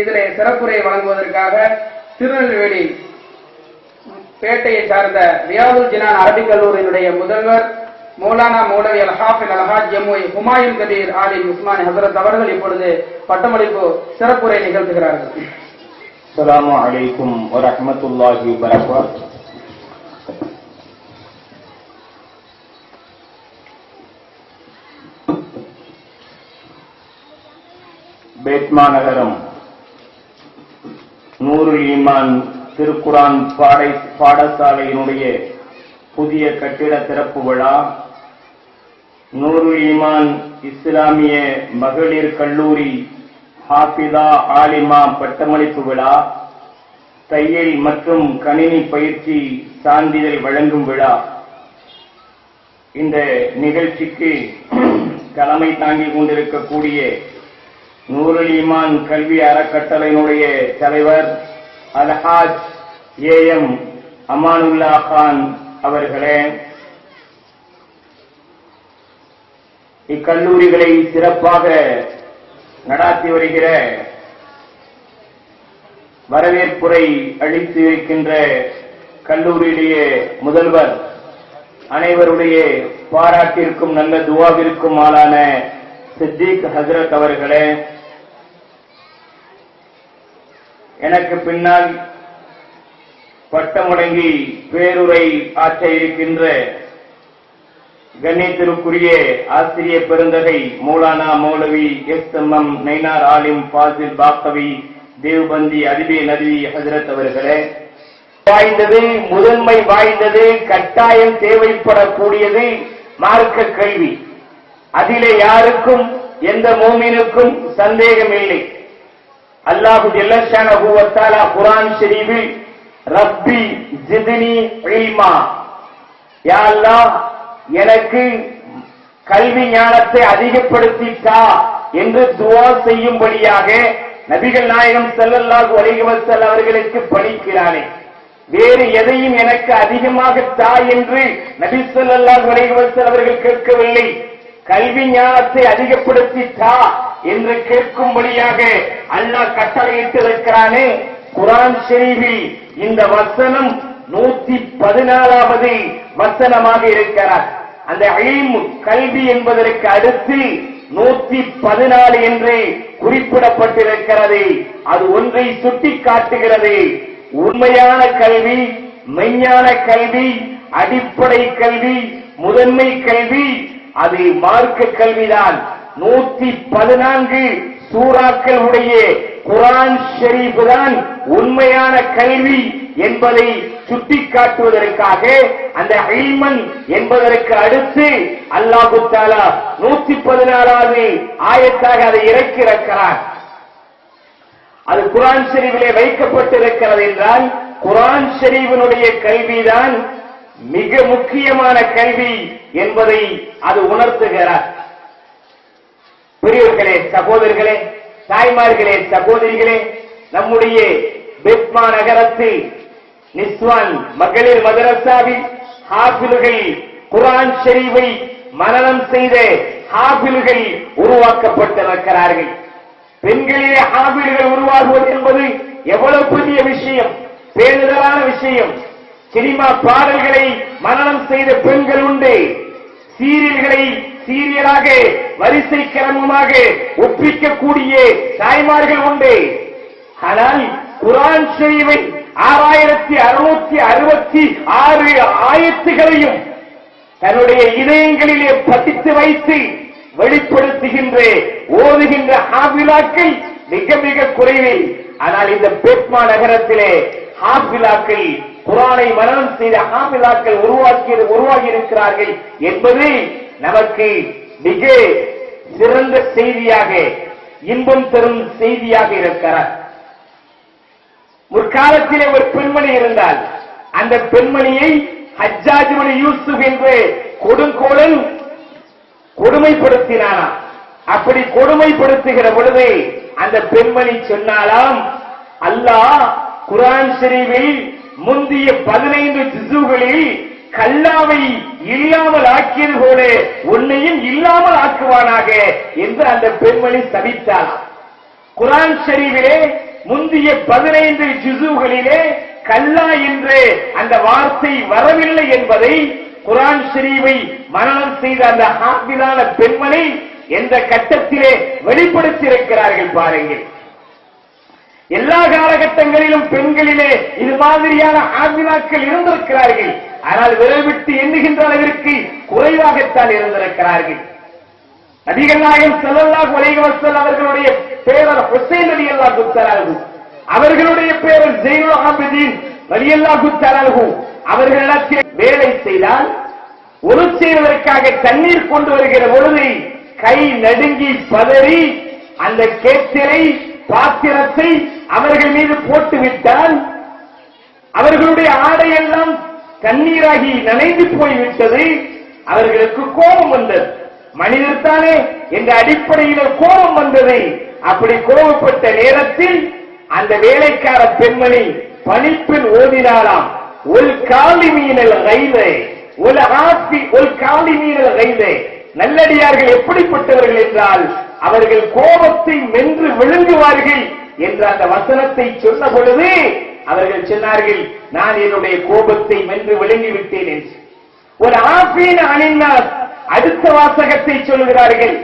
இதிலே சிறப்புரை வழங்குவதற்காக திருநெல்வேலி பேட்டையை சார்ந்த ரியாதுல் ஜினான் அரபிக் கல்லூரியினுடைய முதல்வர் மௌலானா மௌலவி அல்-ஹாஃபிஸ் அல்-ஹாஜ் எம்ஒய் ஹுமாயூன் கபீர் ஆலிம் உஸ்மானி ஹசரத் அவர்கள் இப்பொழுது பட்டமளிப்பு சிறப்புரை நிகழ்த்துகிறார்கள். அஸ்ஸலாமு அலைக்கும் வரஹ்மத்துல்லாஹி வபரகாத்துஹு. பேட்மா நகரம் நூருல் ஈமான் திருக்குரான் பாடசாலையினுடைய புதிய கட்டிட திறப்பு விழா, நூருல் ஈமான் இஸ்லாமிய மகளிர் கல்லூரி ஹாஃபிதா ஆலிமா பட்டமளிப்பு விழா, தையல் மற்றும் கணினி பயிற்சி சான்றிதழ் வழங்கும் விழா. இந்த நிகழ்ச்சிக்கு தலைமை தாங்கிக் கொண்டிருக்கக்கூடிய நூருல் ஈமான் கல்வி அறக்கட்டளையினுடைய தலைவர் அல்-ஹாஜ் ஏஎம் அமானுல்லா கான் அவர்களே, இக்கல்லூரிகளை சிறப்பாக நடாத்தி வருகிற வரவேற்புரை அளித்து இருக்கின்ற கல்லூரியிலேயே முதல்வர், அனைவருடைய பாராட்டிற்கும் நல்ல துவாவிற்கும் ஆளான சித்திக் ஹசரத் அவர்களே, எனக்கு பின்னால் பட்டமுழங்கி பேருரை ஆற்ற இருக்கின்ற கண்ணியத்திற்குரிய ஆசிரிய பெருந்தகை மௌலானா மௌலவி எஸ்.எம்.எம். நைனார் ஆலிம் ஃபாசில் பாக்கவி தேவ்பந்தி அதிபே நதி ஹசரத் அவர்களே, வாய்ந்தது, முதன்மை வாய்ந்தது, கட்டாயம் தேவைப்படக்கூடியது மார்க்க கல்வி. அதிலே யாருக்கும் எந்த மூமினுக்கும் சந்தேகம் இல்லை. அல்லாஹு ஜல்ல ஷானஹு வ தஆலா குர்ஆன் ஷரீஃபில் ரப்பி ஜித்னி இல்மா, யா அல்லாஹ் எனக்கு கல்வி ஞானத்தை அதிகப்படுத்தித்தா என்று துஆ செய்யும்படியாக நபிகள் நாயகம் ஸல்லல்லாஹு அலைஹி வஸல்லம் அவர்களுக்கு பணிக்கிறானே. வேறு எதையும் எனக்கு அதிகமாக தா என்று நபி ஸல்லல்லாஹு அலைஹி வஸல்லம் அவர்கள் கேட்கவில்லை. கல்வி ஞானத்தை அதிகப்படுத்தித்தா என்று கேட்கும்படியாக அல்லாஹ் கட்டளையிட்டிருக்கிறானே. குர்ஆன் ஷரீஃபில் இந்த வசனம் 114வது வசனமாக இருக்கிறார். அந்த இல்ம் கல்வி என்பதற்கு அடுத்து 114 என்று குறிப்பிடப்பட்டிருக்கிறது. அது ஒன்றை சுட்டி காட்டுகிறது. உண்மையான கல்வி, மெய்ஞான கல்வி, அடிப்படை கல்வி, முதன்மை கல்வி அது மார்க்க கல்விதான். 114 சூறாக்கள் உடைய குர்ஆன் ஷரீஃப் தான் உண்மையான கல்வி என்பதை சுட்டிக்காட்டுவதற்காக அந்த இல்மன் என்பதற்கு அடுத்து அல்லாஹ் தஆலா 114வது ஆயத்தாக அதை இறக்கிறார். அது குர்ஆன் ஷரீஃபிலே வைக்கப்பட்டிருக்கிறது என்றால் குர்ஆன் ஷரீஃபினுடைய கல்விதான் மிக முக்கியமான கல்வி என்பதை அது உணர்த்துகிறார். பெரியவர்களே, சகோதரர்களே, தாய்மார்களே, சகோதரிகளே, நம்முடைய பெட்மா நகரத்தில் நிஸ்வான் மகளிர் மதரசாவில் ஹாஃபில்கள் குர்ஆன் ஷரீஃபை மனனம் செய்த ஹாஃபில்கள் உருவாக்கப்பட்டிருக்கிறார்கள். பெண்களிலே ஹாஃபில்கள் உருவாகுவது என்பது எவ்வளவு பெரிய விஷயம், பேணுதலான விஷயம். சினிமா பாடல்களை மனனம் செய்த பெண்கள் உண்டு. சீரியல்களை சீரியலாக வரிசை கிரமமாக ஒப்பிக்கக்கூடிய தாய்மார்கள் உண்டு. ஆனால் குர்ஆன் ஷரீஃபை 6666 ஆயத்துகளையும் தன்னுடைய இதயங்களிலே பதித்து வைத்து வெளிப்படுத்துகின்ற ஓதுகின்ற ஹாஃபிலாக்கள் மிக மிக குறைவே. ஆனால் இந்த பெட்மா நகரத்திலே ஹாஃபிலாக்கள், குர்ஆனை மனனம் செய்த ஹாஃபிலாக்கள் உருவாகி இருக்கிறார்கள் என்பது நமக்கு மிக சிறந்த செய்தியாக, இன்பம் தரும் செய்தியாக இருக்கிறார். முற்காலத்திலே ஒரு பெண்மணி இருந்தால் அந்த பெண்மணியை ஹஜ்ஜாஜ் இப்னு யூசுப் என்று கொடுங்கோலன் கொடுமைப்படுத்தினானா. அப்படி கொடுமைப்படுத்துகிற பொழுது அந்த பெண்மணி சொன்னாலாம், அல்லாஹ் குர்ஆன் ஷரீஃபில் முந்திய 15 ஜுஸுகளில் கல்லாவை இல்லாமல் ஆக்கியது போல உன்னையும் இல்லாமல் ஆக்குவானாக என்று அந்த பெண்மணி சபித்தார். குர்ஆன் ஷரீஃபிலே முந்திய 15 ஜுஸுகளிலே கல்லா என்று அந்த வார்த்தை வரவில்லை என்பதை குர்ஆன் ஷரீஃபை மனனம் செய்த அந்த ஹாஃபிஸான பெண்மணி எந்த கட்டத்திலே வெளிப்படுத்தியிருக்கிறார்கள் பாருங்கள். எல்லா காலகட்டங்களிலும் பெண்களிலே இது மாதிரியான ஹாஃபிஸாக்கள் இருந்திருக்கிறார்கள். ஆனால் விரல் விட்டு எண்ணுகின்ற அளவிற்கு குறைவாகத்தான் இருந்திருக்கிறார்கள். நபிகள் நாயகம் ஸல்லல்லாஹு அலைஹி வஸல்லம் அவர்களுடைய பேரர் ஹுசைன் ரலியல்லாஹு தஆலா அன்ஹு, அவர்களுடைய பேரர் ஸைனுல் ஆபிதீன் ரலியல்லாஹு தஆலா அன்ஹு அவர்களிடத்தில் வேலை செய்தால் ஒரு செய்வதற்காக தண்ணீர் கொண்டு வருகிற பொழுது கை நடுங்கி பதறி அந்த கேத்திரை பாத்திரத்தை அவர்கள் மீது போட்டு விட்டால் அவர்களுடைய ஆடையெல்லாம் தண்ணீராகி நனைந்து போய்விட்டது. அவர்களுக்கு கோபம் வந்தது. மனிதர் தானே என்ற அடிப்படையில் கோபம் வந்தது. அப்படி கோபப்பட்ட நேரத்தில் அந்த வேலைக்கார பெண்மணி பணிப்பில் ஓதினாலாம், ஒரு காலி மீனல் கைதே ஒரு ஆப்பி ஒரு காலி மீனல் கைதே. நல்லடியார்கள் எப்படிப்பட்டவர்கள் என்றால் அவர்கள் கோபத்தை மென்று விழுங்குவார்கள் என்ற அந்த வசனத்தை சொன்ன பொழுது அவர்கள் சொன்னார்கள், நான் என்னுடைய கோபத்தை மென்று விழுங்கி விட்டேன் என்று. ஒரு ஆபீன அணிந்தார் அடுத்த வாசகத்தை சொல்கிறார்கள்,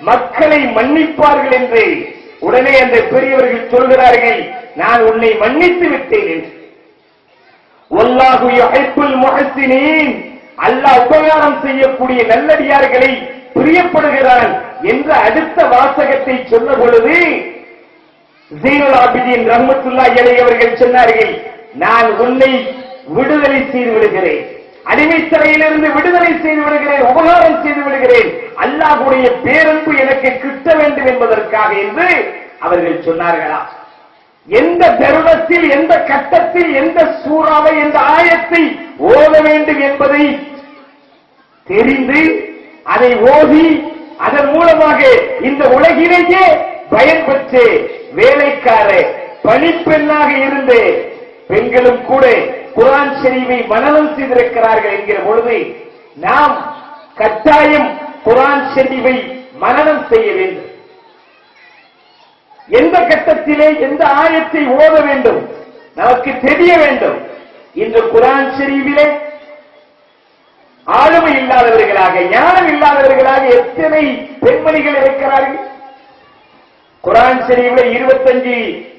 மக்களை மன்னிப்பார்கள் என்று. உடனே அந்த பெரியவர்கள் சொல்கிறார்கள், நான் உன்னை மன்னித்து விட்டேன் என்று. வல்லாஹு யுஹிப்புல் முஹ்சினீன், அல்லாஹ் உபகாரம் செய்யக்கூடிய நல்லடியார்களை பிரியப்படுகிறான் என்ற அடுத்த வாசகத்தை சொன்ன பொழுது ஸைனுல் ஆபிதீன் ரஹ்மத்துல்லாஹி அலைஹி அவர்கள் சொன்னார்கள், நான் உன்னை விடுதலை செய்து விடுகிறேன், அடிமை சிறையிலிருந்து விடுதலை செய்து விடுகிறேன், உபகாரம் செய்து விடுகிறேன், அல்லாஹ்வுடைய பேரன்பு எனக்கு கிட்ட வேண்டும் என்பதற்காக என்று அவர்கள் சொன்னார்களா? எந்த தருணத்தில், எந்த கட்டத்தில், எந்த சூறாவை, எந்த ஆயத்தை ஓத வேண்டும் என்பதை தெரிந்து அதை ஓதி அதன் மூலமாக இந்த உலகிலேயே பயன் பெற்று வேலைக்கார பணிப்பெண்ணாக இருந்து பெண்களும் கூட குர்ஆன் ஷரீஃபை மனனம் செய்திருக்கிறார்கள் என்கிற பொழுது நாம் கட்டாயம் குர்ஆன் ஷரீஃபை மனனம் செய்ய வேண்டும். எந்த கட்டத்திலே எந்த ஆயத்தை ஓத வேண்டும் நமக்கு தெரிய வேண்டும். இன்று குர்ஆன் ஷரீஃபிலே ஆளுமை இல்லாதவர்களாக, ஞானம் இல்லாதவர்களாக எத்தனை பெண்மணிகள் இருக்கிறார்கள். குர்ஆன் ஷரீஃபிலே 25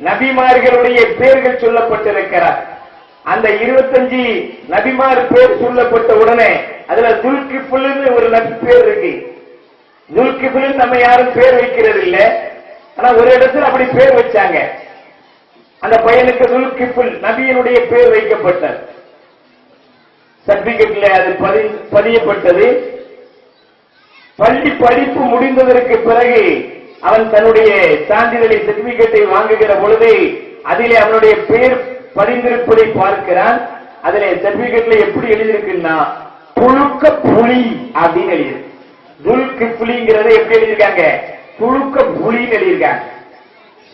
நபிமார்களுடைய பெயர்கள் சொல்லப்பட்டிருக்கிறார். அந்த 25 நபிமார் பேர் சொல்லப்பட்ட உடனே அதுல துல்கிஃபுல்னு ஒரு நபி பேர் இருக்கு. துல்கிஃபுல் நம்ம யாரும் பேர் வைக்கிறது இல்ல, ஆனா ஒரு இடத்துல அப்படி பேர் வச்சாங்க. அந்த பையனுக்கு துல்கிஃபுல் நபியினுடைய பேர் வைக்கப்பட்டது. சர்டிபிகேட்ல அது பதியப்பட்டது. பள்ளி படிப்பு முடிந்ததற்கு பிறகு அவன் தன்னுடைய சான்றிதழை சர்டிபிகேட்டை வாங்குகிற பொழுது அதிலே அவனுடைய பெயர் பதிந்திருப்பதை பார்க்கிறான். அதிலே சர்டிபிகேட்ல எப்படி எழுதியிருக்குன்னா புழுக்க புலி அப்படின்னு எழுதியிருக்கு. துல்கிஃபுலிங்கிறத எப்படி எழுதியிருக்காங்க? புழுக்க புலின்னு எழுதியிருக்காங்க.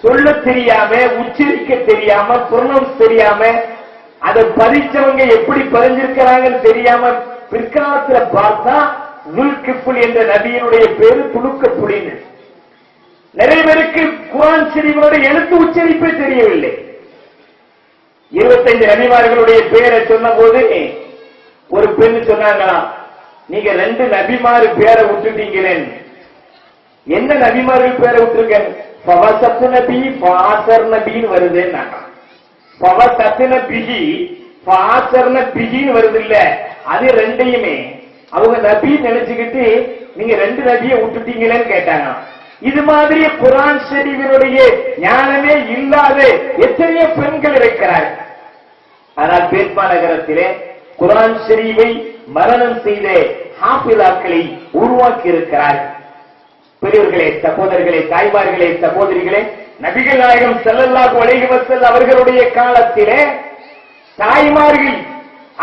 சொல்ல தெரியாம, உச்சரிக்க தெரியாம, ப்ரொனவுன்ஸ் தெரியாம, அதை பதிச்சவங்க எப்படி பதிஞ்சிருக்கிறாங்கன்னு தெரியாம பிற்காலத்துல பார்த்தா துல்கிஃபுல் என்ற நபியினுடைய பேரு துலுக்க புலின்னு. நிறைய பேருக்கு குர்ஆன் ஷரீஃபினுடைய எழுத்து உச்சரிப்பே தெரியவில்லை. 25 நபிமார்களுடைய பெயரை சொன்ன போது ஒரு பெண் சொன்னாங்களா, நீங்க 2 நபிமார் பேரை விட்டுட்டீங்களே. என்ன நபிமார்கள் பேரை விட்டுருக்க? ஃபவசத் நபி, ஃபாசர் நபின்னு வருதுன்னா, ஃபவசத் நபிஹி, ஃபாசர் நபிஹின்னு வருது இல்ல, அது ரெண்டையுமே அவங்க நபி நினைச்சுக்கிட்டு நீங்க 2 நபியை விட்டுட்டீங்களேன்னு கேட்டாங்க. இது மாதிரி குர்ஆன் ஷரீஃபினுடைய ஞானமே இல்லாத எத்தனையோ பெண்கள் இருக்கிறார்கள். ஆனால் பேட்மா நகரத்திலே குர்ஆன் ஷரீஃபை மரணம் செய்த ஹாஃபிஸாக்களை உருவாக்கி இருக்கிறார்கள். பெரியவர்களே, சகோதரர்களே, தாய்மார்களே, சகோதரிகளே, நபிகள் நாயகம் ஸல்லல்லாஹு அலைஹி வஸல்லம் அவர்களுடைய காலத்திலே தாய்மார்கள்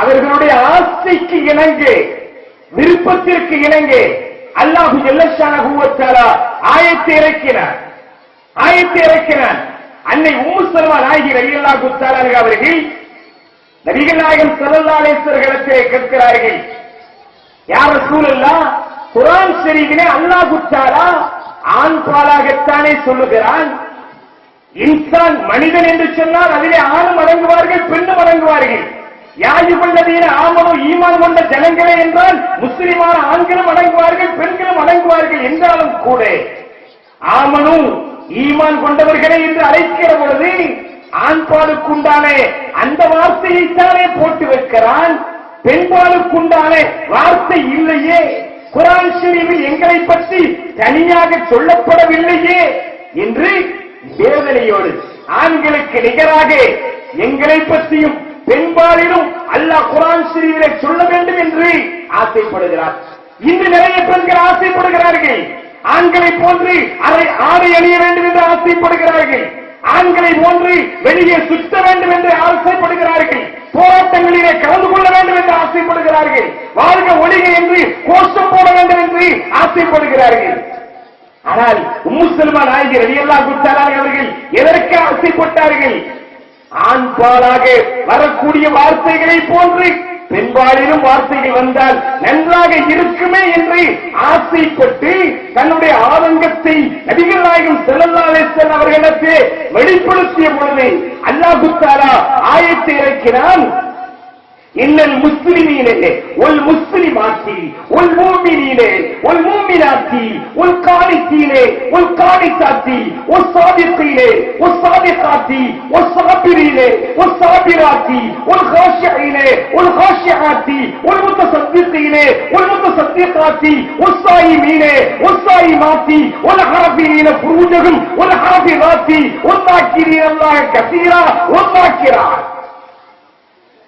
அவர்களுடைய ஆசைக்கு இணங்க, விருப்பத்திற்கு இணங்க அல்லாஹ் ஜல்லஷானஹு வ தஆலா ஆயத்தை இறக்கினார். அன்னை உம்மு சல்மா நாயகி ரலியல்லாஹு தஆலா அவர்கள் நபிகள் நாயகம் ஸல்லல்லாஹு அலைஹி வஸல்லம் கேட்கிறார்கள், யா ரசூலல்லாஹ், குர்ஆன் ஷரீஃபிலே அல்லாஹ் தஆலா ஆண் பாலாகத்தானே சொல்லுகிறான், இன்சான் மனிதன் என்று சொன்னால் அதிலே ஆணும் அடங்குவார்கள், பெண்ணும் அடங்குவார்கள். யாயுள்ளதீன ஆமனும் ஈமான் கொண்ட ஜனங்களே என்றால் முஸ்லிமான ஆண்களும் அடங்குவார்கள், பெண்களும் அடங்குவார்கள். என்றாலும் கூட ஆமனும் ஈமான் கொண்டவர்களே என்று அழைக்கிற பொழுது ஆண்பாலுக்குண்டான அந்த வார்த்தையைத்தானே போட்டு வைக்கிறான், பெண்பாலுக்குண்டான வார்த்தை இல்லையே. குர்ஆன் ஷரீஃபில் எங்களை பற்றி தனியாக சொல்லப்படவில்லையே என்று வேதனையோடு ஆண்களுக்கு நிகராக எங்களை பற்றியும் பெண்பாலிலும் அல்லாஹ் குர்ஆன் ஷரீஃபிலே சொல்ல வேண்டும் என்று ஆசைப்படுகிறார். இன்று நிறைய பெண்கள் ஆசைப்படுகிறார்கள், ஆண்களை போன்று ஆடை அணிய வேண்டும் என்று ஆசைப்படுகிறார்கள், ஆண்களை போன்று வெளியே சுத்த வேண்டும் என்று ஆசைப்படுகிறார்கள், போராட்டங்களிலே கலந்து கொள்ள வேண்டும் என்று ஆசைப்படுகிறார்கள், வாழ்க ஒழிக என்று கோஷம் போட வேண்டும் என்று ஆசைப்படுகிறார்கள். ஆனால் உம்மு சல்மா நாயகி ரலியல்லாஹு தஆலா அவர்கள் எதற்கு ஆசைப்பட்டார்கள்? ஆண்பாலாக வரக்கூடிய வார்த்தைகளை போன்று பெண்பாலிலும் வார்த்தைகள் வந்தால் நன்றாக இருக்குமே என்று ஆசைப்பட்டு தன்னுடைய ஆதங்கத்தை நபிகள் நாயகம் ஸல்லல்லாஹு அலைஹி வஸல்லம் அவர்களுக்கு வெளிப்படுத்திய பொழுது அல்லாஹ் தஆலா ஆயத்தை இறக்கினான். இன்னல் முஸ்லிமீனே வல் முஸ்லிமாத்தி வல் முஃமினீனே வல் முஃமினாத்தி வல் கானித்தீனே வல் கானித்தாத்தி வல் சாதிகீனே வல் சாதிகாத்தி வல் சாபிரீனே வல் சாபிராத்தி வல் காஷிஈனே வல் காஷிஆத்தி வல் முத்தசத்திகீனே வல் முத்தசத்திகாத்தி வல் சாயிமீனே வல் சாயிமாத்தி வல் ஹாஃபிரீன ஃபுரூஜஹும் வல் ஹாஃபிராத்தி வல் தாக்கிரீன அல்லாஹ் கஸீரா வல் தாக்கிராத்.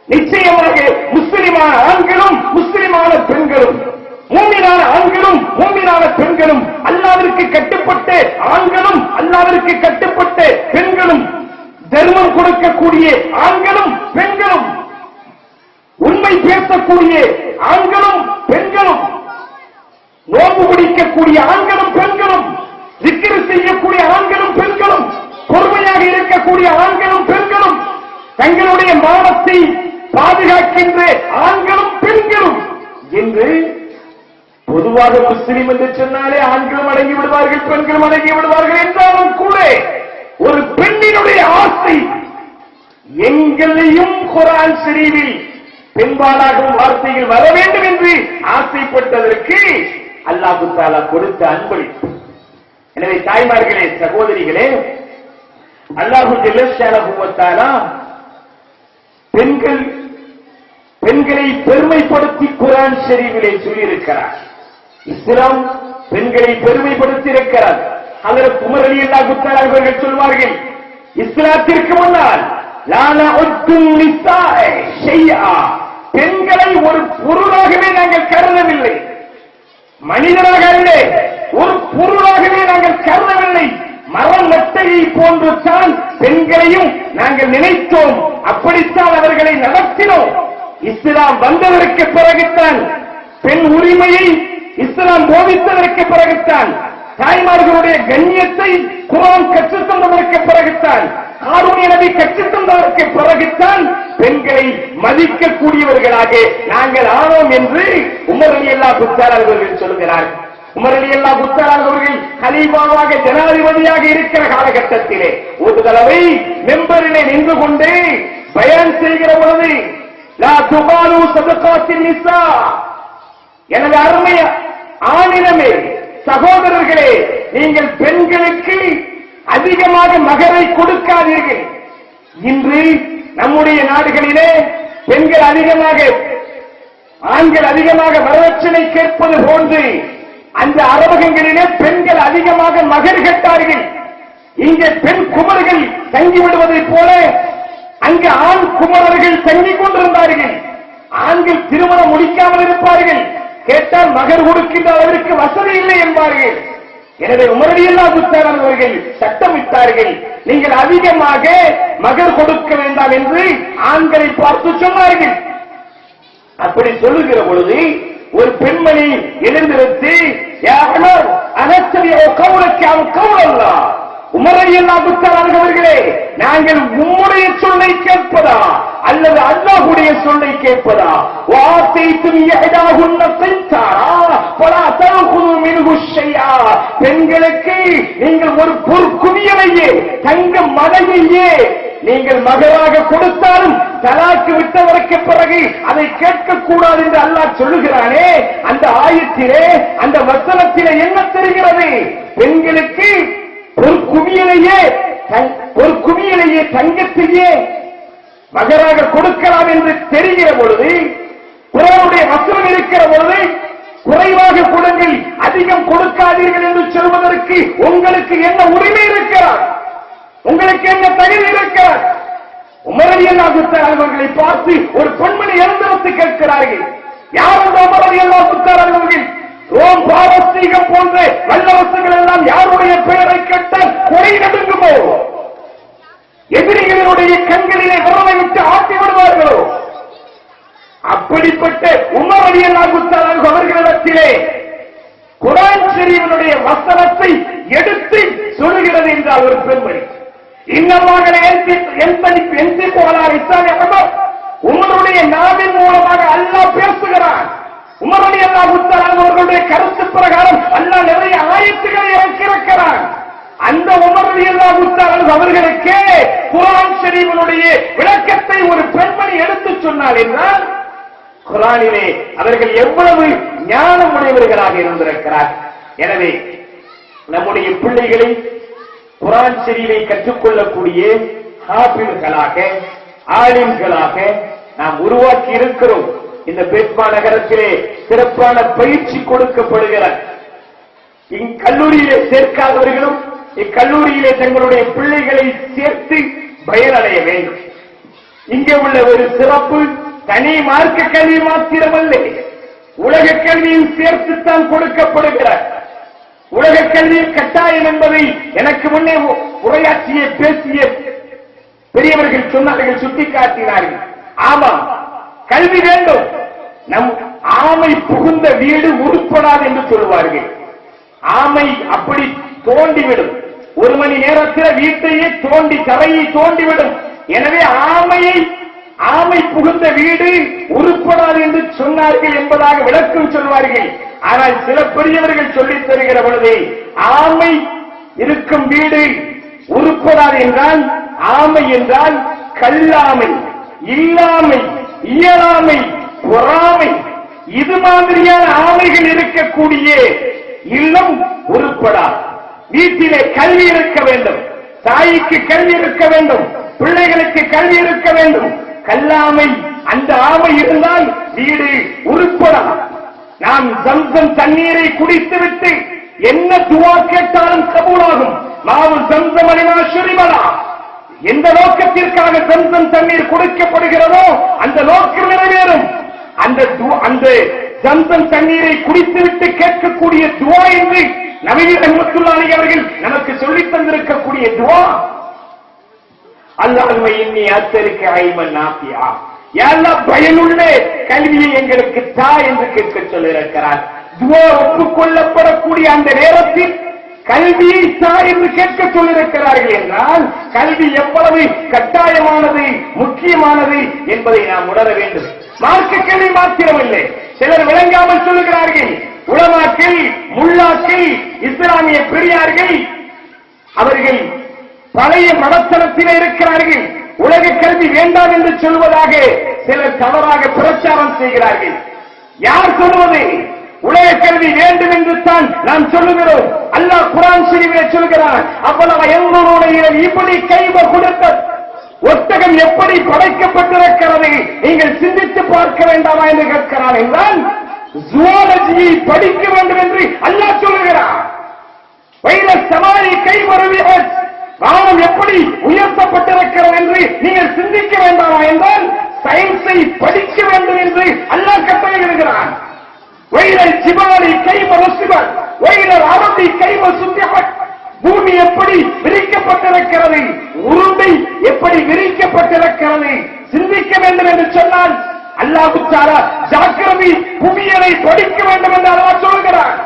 நிச்சயமாக முஸ்லிமான ஆண்களும் முஸ்லிமான பெண்களும், மூமினான ஆண்களும் மூமினான பெண்களும், அல்லாஹ்விற்கு கட்டுப்பட்ட ஆண்களும் அல்லாஹ்விற்கு கட்டுப்பட்ட பெண்களும், தர்மம் கொடுக்கக்கூடிய ஆண்களும் பெண்களும், உண்மை பேசக்கூடிய ஆண்களும் பெண்களும், நோன்பு பிடிக்கக்கூடிய ஆண்களும் பெண்களும், zikr செய்யக்கூடிய ஆண்களும் பெண்களும், பொறுமையாக இருக்கக்கூடிய ஆண்களும் பெண்களும், தங்களுடைய மானத்தை பாதுகாக்கின்ற ஆண்களும் பெண்களும் என்று பொதுவாக முஸ்லிம் என்று சொன்னாலே ஆண்களும் அடங்கி விடுவார்கள், பெண்களும் அடங்கி விடுவார்கள். என்றாலும் கூட ஒரு பெண்ணினுடைய ஆசை எங்களையும் குர்ஆன் ஷரீஃபில் பெண்பாலாகும் வார்த்தைகள் வர வேண்டும் என்று ஆசைப்பட்டதற்கு அல்லாஹ் தஆலா கொடுத்த அன்பளிப்பு. எனவே தாய்மார்களே, சகோதரிகளே, அல்லாஹ் ஜல்லஷானஹு வ தஆலா பெண்களை பெருமைப்படுத்தி குர்ஆன் ஷரீஃபிலே சொல்லியிருக்கிறார். இஸ்லாம் பெண்களை பெருமைப்படுத்தி இருக்கிறார். ஹஜ்ரத் உமர் ரலியல்லாஹு தஆலா அவர்கள் சொல்வார்கள், இஸ்லாத்திற்கு முன்னால் லா நஉத்துன் நிஸாஅ ஷைஆ, பெண்களை ஒரு பொருளாகவே நாங்கள் கருதவில்லை, மனிதராக அல்ல, ஒரு பொருளாகவே நாங்கள் கருதவில்லை. மரம் நட்டையை போன்று தான் பெண்களையும் நாங்கள் நினைத்தோம், அப்படித்தான் அவர்களை நடத்தினோம். இஸ்லாம் வந்ததற்கு பிறகுத்தான், பெண் உரிமையை இஸ்லாம் போதித்ததற்கு பிறகுத்தான், தாய்மார்களுடைய கண்ணியத்தை குர்ஆன் கற்றுத் தந்ததற்கு பிறகுத்தான், ஹாரூன் நபி கற்றுத் தந்ததற்கு பிறகுத்தான் பெண்களை மதிக்கக்கூடியவர்களாக நாங்கள் ஆனோம் என்று உமர் ரலியல்லாஹு தஆலா அவர்கள் சொல்கிறார். உமர் ரலியல்லாஹு தஆலா அவர்கள் கலீஃபாவாக ஜனாதிபதியாக இருக்கிற காலகட்டத்திலே ஒரு தடவை மெம்பரிலே நின்று கொண்டு பயான் செய்கிற பொழுது, லா துபாலு சதகாத்தின் நிஸா, எனது அருமை ஆணினமே சகோதரர்களே, நீங்கள் பெண்களுக்கு அதிகமாக மகரை கொடுக்காதீர்கள். இன்று நம்முடைய நாடுகளிலே பெண்கள் அதிகமாக, ஆண்கள் அதிகமாக வரதட்சணை கேட்பது போன்று அந்த அரபகங்களிலே பெண்கள் அதிகமாக மகர் கேட்டார்கள். இங்கே பெண் குமர்கள் தங்கிவிடுவதைப் போல அங்கு ஆண் குமரர்கள் தங்கிக் கொண்டிருந்தார்கள். ஆண்கள் திருமணம் முடிக்காமல் இருப்பார்கள், கேட்டால் மகர் கொடுக்கின்ற அளவிற்கு வசதி இல்லை என்பார்கள். எனவே உமர் ரலியல்லாஹு தஆலா அவர்கள் சட்டமிட்டார்கள், நீங்கள் அதிகமாக மகர் கொடுக்க வேண்டாம் என்று ஆண்களை பார்த்து சொன்னார்கள். அப்படி சொல்லுகிற பொழுது ஒரு பெண்மணி எழுந்திருத்து, யா உமர் அனத்தபிஉ கௌலக அவ் கௌலல்லாஹ், உமர் ரலியல்லாஹு தஆலா அவர்களே, நாங்கள் உம்முடைய சொல்லை கேட்பதா அல்லது அல்லாஹ்வுடைய சொல்லை கேட்பதா? வாத்தைத்தும் யஹதாஹுன்ன ஸின்தாரா ஃபலா தஅகுது மின்ஹு ஷைஆ. பெண்களுக்கு நீங்கள் ஒரு பொற்குவியலையே, தங்க மலையையே நீங்கள் மகராக கொடுத்தாலும் தலாக்கு விட்டவருக்கு பிறகு அதை கேட்கக்கூடாது என்று அல்லாஹ் சொல்லுகிறானே. அந்த ஆயத்திலே, அந்த வசனத்திலே என்ன தெரிகிறது? பெண்களுக்கு ஒரு குவியலையே தங்கத்தையே மகராக கொடுக்கலாம் என்று தெரிகிற பொழுது, குர்ஆனுடைய வசனம் இருக்கிற பொழுது குறைவாக கொடுங்கள், அதிகம் கொடுக்காதீர்கள் என்று சொல்வதற்கு உங்களுக்கு என்ன உரிமை இருக்கிறார்? உங்களுக்கு என்ன தகுதி இருக்கிறார்? உமர் ரலியல்லாஹு தஆலா அவர்களை பார்த்து ஒரு பெண்மணி எழுந்தவத்து கேட்கிறார்கள். யார் அந்த உமர் ரலியல்லாஹு தஆலா அவர்கள்? ரோம் பாரசீகம் போன்ற வல்லரசுகள் எல்லாம் யாருடைய பெயரை கேட்டால் கொலை நடுங்குமோ? எதிரிகளுடைய கண்களிலே விரலை விட்டு ஆட்டி விடுவார்களோ? அப்படிப்பட்ட உமர் ரலியல்லாஹு தஆலா அவர்களிடத்திலே குர்ஆன் ஷரீஃபினுடைய வசனத்தை எடுத்து சொல்லுகிறது என்றால் ஒரு பெண்மணி, உமருடைய நாவின் மூலமாக அல்லாஹ் பேசுகிறான். உமர் ரலியல்லாஹு தஆலா அவர்களுடைய கருத்து பிரகாரம் அல்லாஹ் நிறைய ஆயத்துக்களை இறக்கியிருக்கிறான். அந்த உமர் ரலியல்லாஹு தஆலா அவர்களுக்கே குர்ஆன் ஷரீஃபினுடைய விளக்கத்தை ஒரு பெண்மணி எடுத்துச் சொன்னார் என்றால் குர்ஆனிலே அவர்கள் எவ்வளவு ஞானம் உடையவர்களாக இருந்திருக்கிறார். எனவே நம்முடைய பிள்ளைகளை குர்ஆன் ஷரீஃபை கற்றுக்கொள்ளக்கூடிய ஹாஃபிழ்களாக, ஆலிம்களாக நாம் உருவாக்கி இருக்கிறோம். இந்த பேட்மா நகரத்திலே சிறப்பான பயிற்சி கொடுக்கப்படுகிறார். இக்கல்லூரியிலே சேர்க்காதவர்களும் இக்கல்லூரியிலே தங்களுடைய பிள்ளைகளை சேர்த்து பயனடைய வேண்டும். இங்கே உள்ள ஒரு சிறப்பு தனி மார்க்க கல்வி மாத்திரமல்ல, உலக கல்வியும் சேர்த்துத்தான் கொடுக்கப்படுகிறார். உலக கல்வி கட்டாயம் என்பதை எனக்கு முன்னே உரையாற்றிய பேசிய பெரியவர்கள் சொன்னார்கள், சுட்டிக்காட்டினார்கள். ஆமாம், கல்வி வேண்டும். நம் ஆமை புகுந்த வீடு உருப்படாது என்று சொல்வார்கள். ஆமை அப்படி தோண்டிவிடும், ஒரு மணி நேரத்தில் வீட்டையே தோண்டி தரையை தோண்டிவிடும். எனவே ஆமை புகுந்த வீடு உருப்படாது என்று சொன்னார்கள் என்பதாக விளக்கம் சொல்வார்கள். ஆனால் சில பெரியவர்கள் சொல்லித் தருகிற பொழுது ஆமை இருக்கும் வீடு உருப்படாது என்றால், ஆமை என்றால் கல்லாமை, இல்லாமை, இயலாமை, பொறாமை, இது மாதிரியான ஆமைகள் இருக்கக்கூடிய இல்லம் உருப்படாது. வீட்டிலே கல்வி இருக்க வேண்டும், தாய்க்கு கல்வி இருக்க வேண்டும், பிள்ளைகளுக்கு கல்வி இருக்க வேண்டும். கல்லாமை, அந்த ஆமை இருந்தால் வீடு உருப்படாது. நாம் ஜம்சம் தண்ணீரை குடித்துவிட்டு என்ன துவா கேட்டாலும் கபூலாகும். மாவு ஜம்சம் அலிமா ஷுரிபலா, எந்த நோக்கத்திற்காக ஜம்சம் தண்ணீர் குடிக்கப்படுகிறதோ அந்த நோக்கம் நிறைவேறும். அந்த ஜம்சம் தண்ணீரை குடித்துவிட்டு கேட்கக்கூடிய துவா என்று நபி ரஹ்மத்துல்லாஹி அவர்கள் நமக்கு சொல்லித் தந்திருக்கக்கூடிய துவா, அல்லாஹும்ம இன்னி அஸ்அலுக இல்மன் நாஃபிஆ, யா அல்லாஹ் பயனுள்ள கல்வியை எங்களுக்கு தா என்று கேட்க சொல்லியிருக்கிறார். துவா ஒப்புக்கொள்ளப்படக்கூடிய அந்த நேரத்தில் கல்வியை தா என்று கேட்க சொல்லியிருக்கிறார்கள் என்றால் கல்வி எவ்வளவு கட்டாயமானது, முக்கியமானது என்பதை நாம் உணர வேண்டும். மார்க்க கல்வி மாத்திரமில்லை, சிலர் விளங்காமல் சொல்லுகிறார்கள். உலமாக்கள், முல்லாக்கள், இஸ்லாமிய பெரியார்கள் அவர்கள் பழைய மடத்தனத்திலே இருக்கிறார்கள். உலக கல்வி வேண்டாம் என்று சொல்வதாக சிலர் தவறாக பிரச்சாரம் செய்கிறார்கள். யார் சொல்வது? உலக கல்வி வேண்டும் என்று தான் நாம் சொல்லுகிறோம். அல்லாஹ் குர்ஆன் ஷரீஃபிலே சொல்கிறான், அவ்வளவு எங்களுடைய இப்படி கைவ கொடுத்த ஒட்டகம் எப்படி படைக்கப்பட்டிருக்கிறது நீங்கள் சிந்தித்து பார்க்க வேண்டாமா என்று கேட்கிறான். என்றால் ஜுவாலஜியை படிக்க வேண்டும் என்று அல்லாஹ் சொல்லுகிறான். வைர சமாளி கை வருவீர்கள், வானம் எப்படி உயர்த்தப்பட்டிருக்கிறது என்று நீங்கள் சிந்திக்க வேண்டாமா என்றால் சயின்ஸை படிக்க வேண்டும் என்று அல்லாஹ் கட்டளையிடுகிறான். வைரல் ஜிபாலி கைவ ருசிபல், வைரல் அரபி கைவ சுத்தியபட், பூமி எப்படி விரிக்கப்பட்டிருக்கிறது, உருண்டை எப்படி விரிக்கப்பட்டிருக்கிறது சிந்திக்க வேண்டும் என்று சொன்னால் அல்லாஹ் தஆலா ஜாக்கிரதை புவியலை படிக்க வேண்டும் என்று அல்லாஹ் சொல்கிறான்.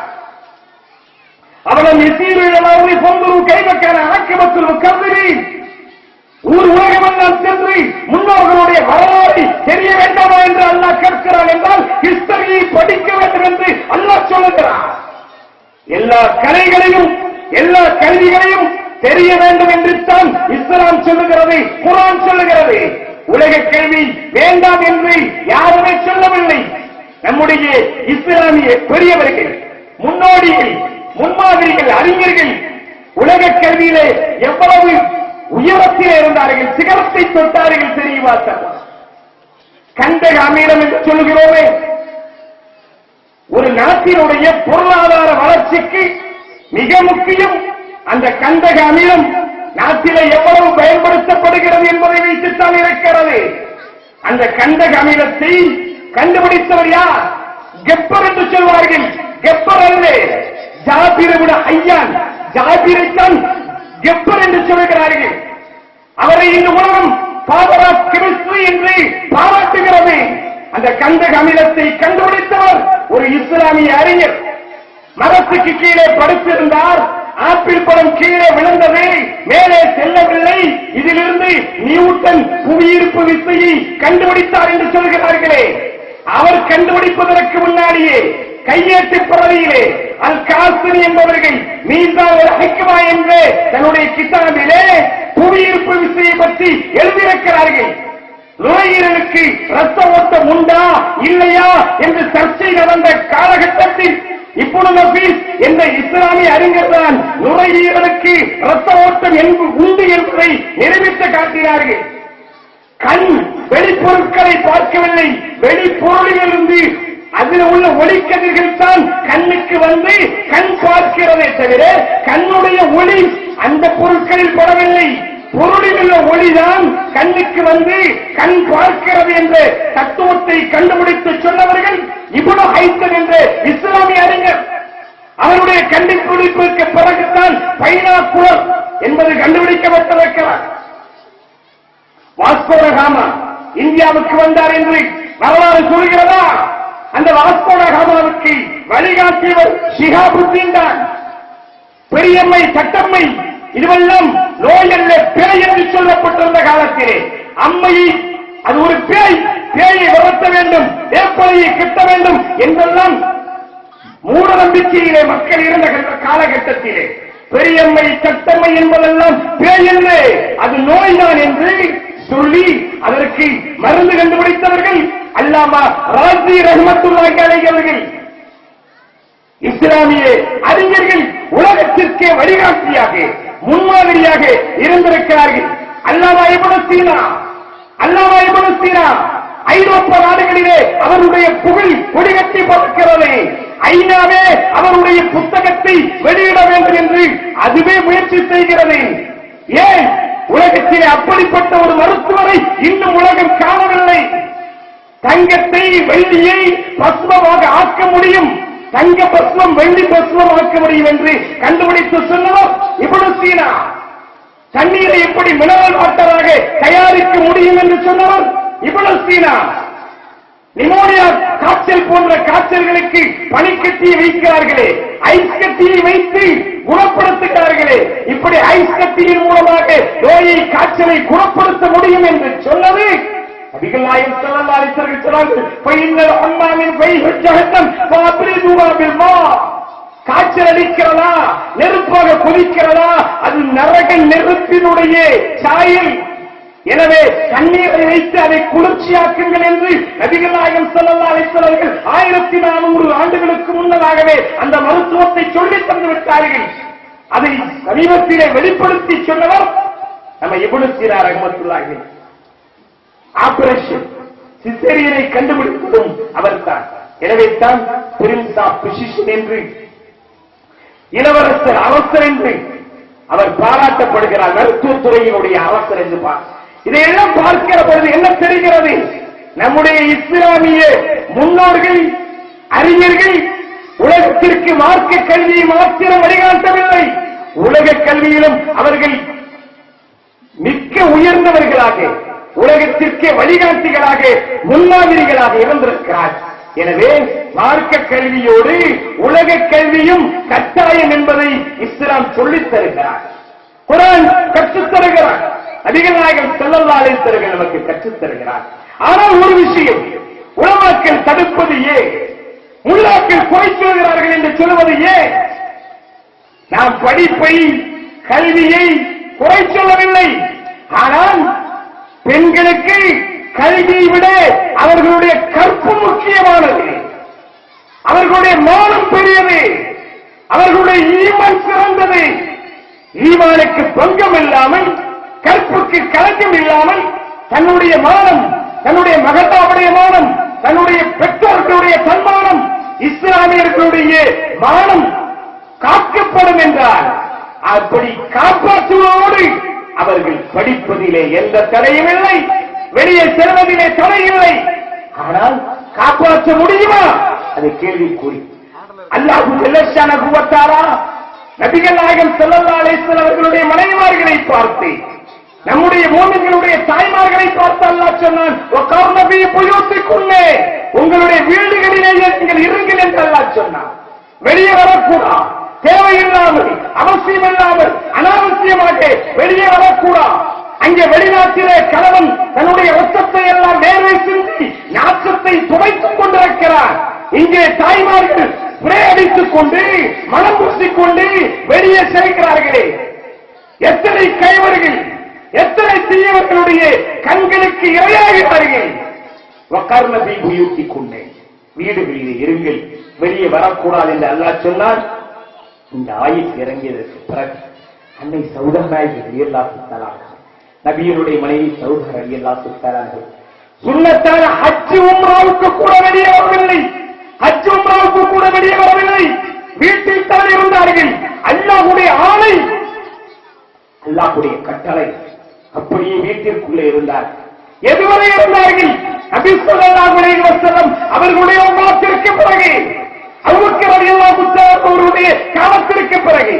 அவளும் எசீருளவை பொந்துரு கைவக்கான ஆக்கிபத்தில் கல்வி ஊர் உலகமெல்லாம் சென்று என்று முன்னோர்களுடைய வரலாறு தெரிய வேண்டாமா என்று அல்லாஹ் கேட்கிறான் என்றால் ஹிஸ்டரியை படிக்க வேண்டும் என்று அல்லாஹ் சொல்லுகிறார். எல்லா கலைகளையும் எல்லா கல்விகளையும் தெரிய வேண்டும் என்று தான் இஸ்லாம் சொல்லுகிறது, குர்ஆன் சொல்லுகிறது. உலக கல்வி வேண்டாம் என்று யாருமே சொல்லவில்லை. நம்முடைய இஸ்லாமிய பெரியவர்கள், முன்னோடிகள், முன்மாதிரிகள், அறிஞர்கள் உலக கல்வியிலே எவ்வளவு உயரத்திலே இருந்தார்கள், சிகரத்தை தொட்டார்கள் தெரியுமா? கண்டக அமிலம் என்று சொல்லுகிறோமே, ஒரு நாட்டினுடைய பொருளாதார வளர்ச்சிக்கு மிக முக்கியம் அந்த கண்டக அமிலம் நாட்டிலே எவ்வளவு பயன்படுத்தப்படுகிறது என்பதை வைத்துத்தான் இருக்கிறது. அந்த கண்டக அமிலத்தை கண்டுபிடித்தவர் யார்? கெப்பர் என்று சொல்வார்கள். கெப்பர் அல்ல, ஜாபிரை விட ஐயான், ஜாபிரைத்தான் கெப்பர் என்று சொல்கிறார்கள். அவரை இந்த உலகம் ஃபாதர் ஆஃப் கெமிஸ்ட்ரி என்று பாராட்டுகிறது. அந்த கண்டக அமிலத்தை கண்டுபிடித்தவர் ஒரு இஸ்லாமிய அறிஞர். மரத்துக்கு கீழே படுத்திருந்தார், ஆப்பிள் பழம் கீழே விழுந்தது, மேலே செல்லவில்லை. இதிலிருந்து நியூட்டன் புவியீர்ப்பு விசையை கண்டுபிடித்தார் என்று சொல்கிறார்களே. அவர் கண்டுபிடிப்பதற்கு முன்னாடியே கையேட்டு பிரதியிலே அல் காசினி என்பவர்கள் மீசான் ஒரு ஹிக்மா என்று தன்னுடைய கிதாபிலே புவியீர்ப்பு விசையை பற்றி எழுதியிருக்கிறார்கள். நுரையீரலுக்கு ரத்த ஓட்டம் உண்டா இல்லையா என்று சர்ச்சை நடந்த காலகட்டத்தில் இப்பொழுது நபீஸ் என்ற இஸ்லாமிய அறிஞர் தான் நுரையீரலுக்கு ரத்த ஓட்டம் உண்டு என்பதை நிரூபித்து காட்டினார்கள். கண் வெளிப்பொருட்களை பார்க்கவில்லை, வெளிப்பொருளிலிருந்து அதில் உள்ள ஒளிக்கதிர்கள் தான் கண்ணுக்கு வந்து கண் பார்க்கிறதே தவிர கண்ணுடைய ஒளி அந்த பொருட்களில் படவில்லை. பொருளில் உள்ள ஒளிதான் கண்ணுக்கு வந்து கண் பார்க்கிறது என்ற தத்துவத்தை கண்டுபிடித்து சொன்னவர்கள் இப்னு ஹைத்தம் என்ற இஸ்லாமிய அறிஞர். அவருடைய கண்டுபிடிப்புக்கு பிறகுதான் பைனாகுலர் என்பது கண்டுபிடிக்கப்பட்டிருக்கிறார். வாஸ்கோ ட காமா இந்தியாவுக்கு வந்தார் என்று வரலாறு சொல்கிறதா? அந்த வாஸ்கோ ட காமாவுக்கு வழிகாட்டியவர் ஷிஹாபுத்தீன் தான். பெரியம்மை, சட்டம்மை இதுவெல்லாம் நோய் அல்ல, பேய் என்று சொல்லப்பட்டிருந்த காலத்திலே அம்மையை அது ஒரு பேய், பேயை வளர்த்த வேண்டும், வேப்பலையை கிட்ட வேண்டும் என்றெல்லாம் மூட நம்பிக்கையிலே மக்கள் இருந்த காலகட்டத்திலே பெரியம்மை, சட்டம்மை என்பதெல்லாம் பேய் என்று, அது நோய்தான் என்று சொல்லி அதற்கு மருந்து கண்டுபிடித்தவர்கள் அல்லாமா ராஜி ரஹ்மத்துல்லாஹி அலைஹி அவர்கள். இஸ்லாமிய அறிஞர்கள் உலகத்திற்கே வழிகாட்டியாக, முன்மாதிரியாக இருந்திருக்கிறார்கள். அல்லாமா இப்னு சீனா ஐரோப்பா நாடுகளிலே அவருடைய புகழ் கொடிகட்டி பார்க்கிறது. ஐநாவே அவருடைய புத்தகத்தை வெளியிட வேண்டும் என்று அதுவே முயற்சி செய்கிறது. ஏன்? உலகத்திலே அப்படிப்பட்ட ஒரு மருத்துவரை இன்னும் உலகம் காணவில்லை. தங்கத்தை, வெள்ளியை பஸ்மமாக ஆக்க முடியும், தங்க பஸ்மம் வெள்ளி பஸ்மம் ஆக்க முடியும் என்று கண்டுபிடித்து சொன்னவர் இப்னு சீனா. தண்ணீரை எப்படி மினரல் வாட்டராக தயாரிக்க முடியும் என்று சொன்னவர் இப்னு சீனா. நிமோனியா காய்ச்சல் போன்ற காய்ச்சல்களுக்கு பனிக்கட்டியை வைக்கிறார்களே, ஐஸ் கட்டியை வைத்து குணப்படுத்துகிறார்களே, இப்படி ஐஸ் கட்டியின் மூலமாக நோயை, காய்ச்சலை குணப்படுத்த முடியும் என்று சொன்னது நபிகள் நாயகம் ஸல்லல்லாஹு அலைஹி வஸல்லம் சொன்னார்கள். ஃபைன்னல் அம்மாமின் ஃபைஹு ஜஹன்னம் ஃபஅப்ரிதுஹா பில்மா. காய்ச்சல் அடிக்கிறதா, நெருப்பாக கொதிக்கிறதா, அது நரக நெருப்பினுடைய சாயல். எனவே தண்ணீரை வைத்து அதை குளிர்ச்சியாக்குங்கள் என்று நபிகள் நாயகம் ஸல்லல்லாஹு அலைஹி வஸல்லம் 1400 ஆண்டுகளுக்கு முன்னதாகவே அந்த மருத்துவத்தை சொல்லித் தந்து விட்டார்கள். அதை சமீபத்திலே வெளிப்படுத்தி சொன்னவர் நம்ம இப்னு சீனா ரஹ்மத்துல்லாஹி. ஆபரேஷன் சிசேரியனை கண்டுபிடிப்பதும் அவர்தான். எனவே தான் பிரின்ஸ் ஆஃப் பிசிஷியன் என்று, இளவரசர், அவசர் என்று அவர் பாராட்டப்படுகிறார். மருத்துவத்துறையினுடைய அவசர் என்று இதையெல்லாம் பார்க்கிற பொழுது என்ன தெரிகிறது? நம்முடைய இஸ்லாமிய முன்னோர்கள், அறிஞர்கள் உலகத்திற்கு மார்க்க கல்வியை மாத்திரம் வழிகாட்டவில்லை, உலக கல்வியிலும் அவர்கள் மிக்க உயர்ந்தவர்களாக, உலகத்திற்கே வழிகாட்டிகளாக, முன்மாதிரிகளாக இருந்திருக்கிறார். எனவே மார்க்க கல்வியோடு உலக கல்வியும் கட்டாயம் என்பதை இஸ்லாம் சொல்லித் தருகிறார், குர்ஆன் கற்றுத் தருகிறார். நபிகள் நாயகம் ஸல்லல்லாஹு அலைஹி வஸல்லம் நமக்கு கற்றுத் தருகிறார். ஆனால் ஒரு விஷயம், உலமாக்கள் தடுப்பது ஏன், முல்லாக்கள் குறை சொல்கிறார்கள் என்று சொல்வது ஏன்? நாம் படிப்பை, கல்வியை குறை சொல்லவில்லை. ஆனால் பெண்களுக்கு கல்வியை விட அவர்களுடைய கற்பு முக்கியமானது, அவர்களுடைய மானம் பெரியது, அவர்களுடைய ஈமான் சிறந்தது. ஈமானுக்கு பங்கம் இல்லாமல், கற்புக்கு கலக்கம் இல்லாமல் தன்னுடைய மானம், தன்னுடைய மகத்தாவுடைய மானம், தன்னுடைய பெற்றோர்களுடைய சன்மானம், இஸ்லாமியர்களுடைய மானம் காக்கப்படும் என்றால் அப்படி காப்பாற்றுவதோடு அவர்கள் படிப்பதிலே எந்த தடையும் இல்லை, வெளியே செல்வதிலே தடையில்லை. ஆனால் காப்பாற்ற முடியுமா? அது கேள்விக்குறி. அல்லாஹ் ஜல்லஷானஹு வ தஆலா நபிகள் நாயகம் ஸல்லல்லாஹு அலைஹி வஸல்லம் அவர்களுடைய மனைவிமார்களை பார்த்து, நம்முடைய மூமின்களுடைய தாய்மார்களை பார்த்து அல்லாஹ் சொன்னான், வகர்ன ஃபீ புயூத்திகுன்ன, உங்களுடைய வீடுகளிலே நீங்கள் இருங்கள் என்று அல்லாஹ் சொன்னான். வெளியே வரக்கூடாது, தேவையில்லாமல், அவசியம் இல்லாமல், அனாவசியமாக வெளியே வரக்கூடாது. அங்கே வெளிநாட்டிலே கணவன் தன்னுடைய ரத்தத்தை எல்லாம் வேர்வை சிந்தி நாற்றத்தை துவைத்துக் கொண்டிருக்கிறார். இங்கே தாய்மார்கள் ஸ்ப்ரே அடித்துக் கொண்டு, மனம் பூசிக்கொண்டு வெளியே செல்கிறார்களே. எத்தனை கைவர்கள், எத்தனை தீயவர்களுடைய கண்களுக்கு இரையாகிறார்கள். வகர்ன ஃபீ புயூத்திகுன்ன, வீடுகளிலே இருங்கள், வெளியே வரக்கூடாது என்று அல்லாஹ் சொன்னார். இந்த ஆயத் இறங்கியதற்கு பிறகு அன்னை சௌதா நாயகி ரலியல்லாஹு தஆலா, நபியினுடைய மனைவி சௌதா ரலியல்லாஹு தஆலா சுன்னத்தான ஹஜ் உம்ராவுக்கு கூட வெளியே வரவில்லை, ஹஜ் உம்ராவுக்கு கூட வெளியே வரவில்லை, வீட்டில் தான் இருந்தார்கள். அல்லாஹ்வுடைய ஆணை, அல்லாஹ்வுடைய கட்டளை, அப்படியே வீட்டிற்குள்ளே இருந்தார். எதுவரை இருந்தார்கள்? நபி ஸல்லல்லாஹு அலைஹி வஸல்லம் அவர்களுடைய வஃபாத்திற்கு பிறகு, அபூபக்கர் ரலியல்லாஹு தஆலா அவருடைய காலத்திற்கு பிறகு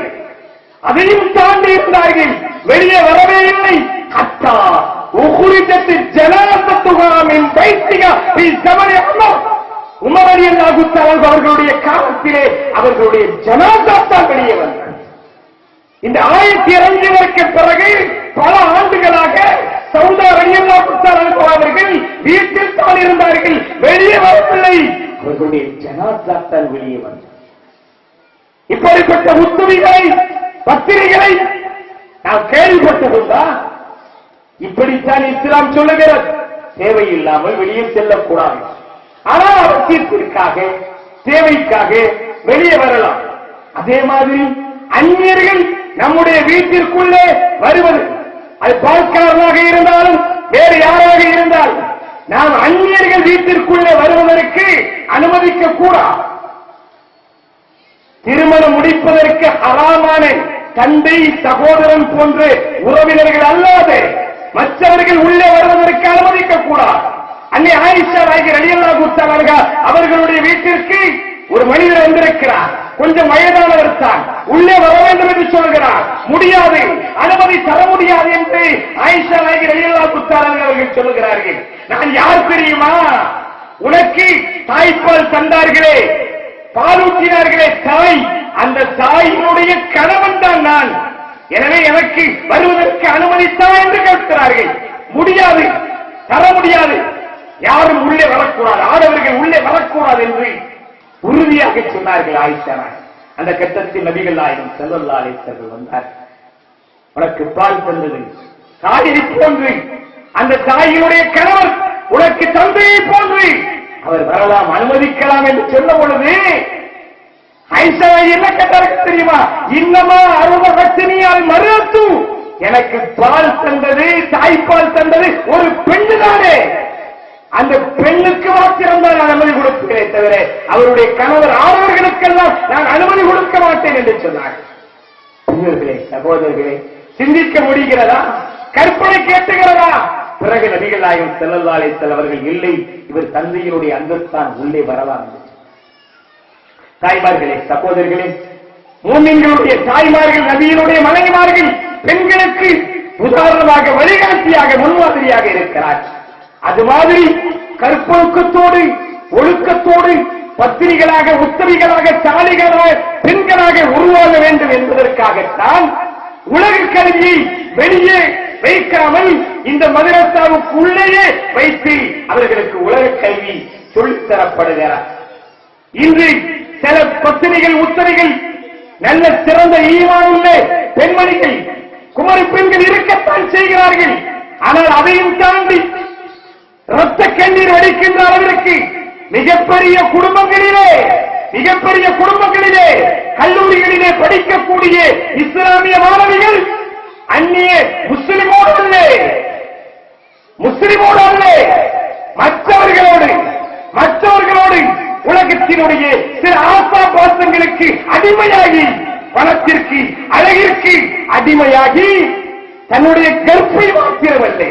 அதையும் தாண்டி இருந்தார்கள், வெளியே வரவே இல்லை. ஹத்தா உஹ்ரிஜத் ஜனாஸத்துஹா மின் பைத்திஹா ஃபீ ஸமனி உமர், உமர் ரலியல்லாஹு தஆலா அவர்களுடைய காலத்திலே அவர்களுடைய ஜனாஸா தான் வெளியே வந்தது. இந்த ஆயத்து இறங்கியதற்கு பிறகு பல ஆண்டுகளாக சௌதா ரலியல்லாஹு தஆலா அவர்கள் வீட்டில் தான் இருந்தார்கள், வெளியே வரவில்லை. அவர்களுடைய ஜனாஸா தான் வெளியே வந்தது. இப்படிப்பட்ட உத்தமிகளை, பத்திரிகளை நாம் கேள்விப்பட்டதுண்டா? இப்படித்தான் இஸ்லாம் சொல்லுகிறது, தேவையில்லாமல் வெளியே செல்லக்கூடாது. ஆனால் அவசியத்திற்காக, தேவைக்காக வெளியே வரலாம். அதே மாதிரி அந்நியர்கள் நம்முடைய வீட்டிற்குள்ளே வருவது, அது பால்காரனாக இருந்தாலும் வேறு யாராக இருந்தாலும், நாம் அந்நியர்கள் வீட்டிற்குள்ளே வருவதற்கு அனுமதிக்க கூடாது. திருமணம் முடிப்பதற்கு ஹராமான தந்தை, சகோதரன் போன்ற உறவினர்கள் அல்லாத மற்றவர்கள் உள்ளே வருவதற்கு அனுமதிக்க கூடாது. அன்னை ஆயிஷா நாயகி ரலியல்லாஹு தஆலா அவர்களுடைய வீட்டிற்கு ஒரு மனிதர் வந்திருக்கிறார், கொஞ்சம் வயதானவர் தான், உள்ளே வர வேண்டும் என்று சொல்கிறார். முடியாது, அனுமதி தர முடியாது என்று ஆயிஷா நாயகி ரலியல்லாஹு தஆலா அவர்கள் சொல்கிறார்கள். நான் யார் தெரியுமா? உனக்கு தாய்ப்பால் தந்தார்களே, பாலூட்டினார்களே தாய், அந்த தாயினுடைய கணவன் தான் நான். எனவே எனக்கு வருவதற்கு அனுமதித்தா என்று கேட்கிறார்கள். முடியாது, தர முடியாது, யாரும் உள்ளே வரக்கூடாது, ஆடவர்கள் உள்ளே வரக்கூடாது என்று உறுதியாக சொன்னார்கள் ஆயிஷா. அந்த கட்டத்தில் நபிகள் நாயகம் ஸல்லல்லாஹு அலைஹி வஸல்லம் வந்தார். உனக்கு பால் தந்தது தாயை போன்று, அந்த தாயினுடைய கணவர் உனக்கு தந்தையை போன்று, அவர் வரலாம், அனுமதிக்கலாம் என்று சொன்ன பொழுது ஆயிஷா என்ன கேட்டார்கள் தெரியுமா? இன்னமா அருவகத்தினியால் மறுத்து, எனக்கு பால் தந்தது, தாய்ப்பால் தந்தது ஒரு பெண்ணு தானே, அந்த பெண்ணுக்கு மாத்திரம்தான் நான் அனுமதி கொடுக்கிறேன் தவிர அவருடைய கணவர் ஆடவர்களுக்கெல்லாம் நான் அனுமதி கொடுக்க மாட்டேன் என்று சொன்னார். சகோதரர்களே, சிந்திக்க முடிகிறதா? கற்பனை கேட்டுகிறதா? பிறகு நபிகள் நாயகம் ஸல்லல்லாஹு அலைஹி வஸல்லம் அவர்கள் இல்லை, இவர் தந்தையினுடைய அந்தஸ்தான், உள்ளே வரலாம். தாய்மார்களே, சகோதரர்களே, மூமின்களுடைய தாய்மார்கள், நபியினுடைய மனைவிமார்கள் பெண்களுக்கு உதாரணமாக, வழிகாட்டியாக, முன்மாதிரியாக இருக்கிறார். அது மாதிரி கற்பொழுக்கத்தோடு, ஒழுக்கத்தோடு பத்திரிகளாக, உத்தரிகளாக, சாலிகளாக, பெண்களாக உருவாக வேண்டும் என்பதற்காகத்தான் உலக கல்வியை வெளியே வைக்காமல் இந்த மதரசாவுக்கு உள்ளேயே வைத்து அவர்களுக்கு உலக கல்வி சொல்லித் தரப்படுகிறார். இன்று சில பத்திரிகள் உத்தரிகள் நல்ல சிறந்த ஈமானுள்ள பெண்மணிகள் குமரி பெண்கள் இருக்கத்தான் செய்கிறார்கள். ஆனால் அதையும் தாண்டி ரத்த கண்ணீர் வடிக்கின்ற அளவிற்கு மிகப்பெரிய குடும்பங்களிலே கல்லூரிகளிலே படிக்கக்கூடிய இஸ்லாமிய மாணவிகள் அந்நிய முஸ்லிமோடு அல்ல மற்றவர்களோடு உலகத்தினுடைய சில ஆசா பாசங்களுக்கு அடிமையாகி, பணத்திற்கு அழகிற்கு அடிமையாகி தன்னுடைய கற்பை மாத்திரமல்ல,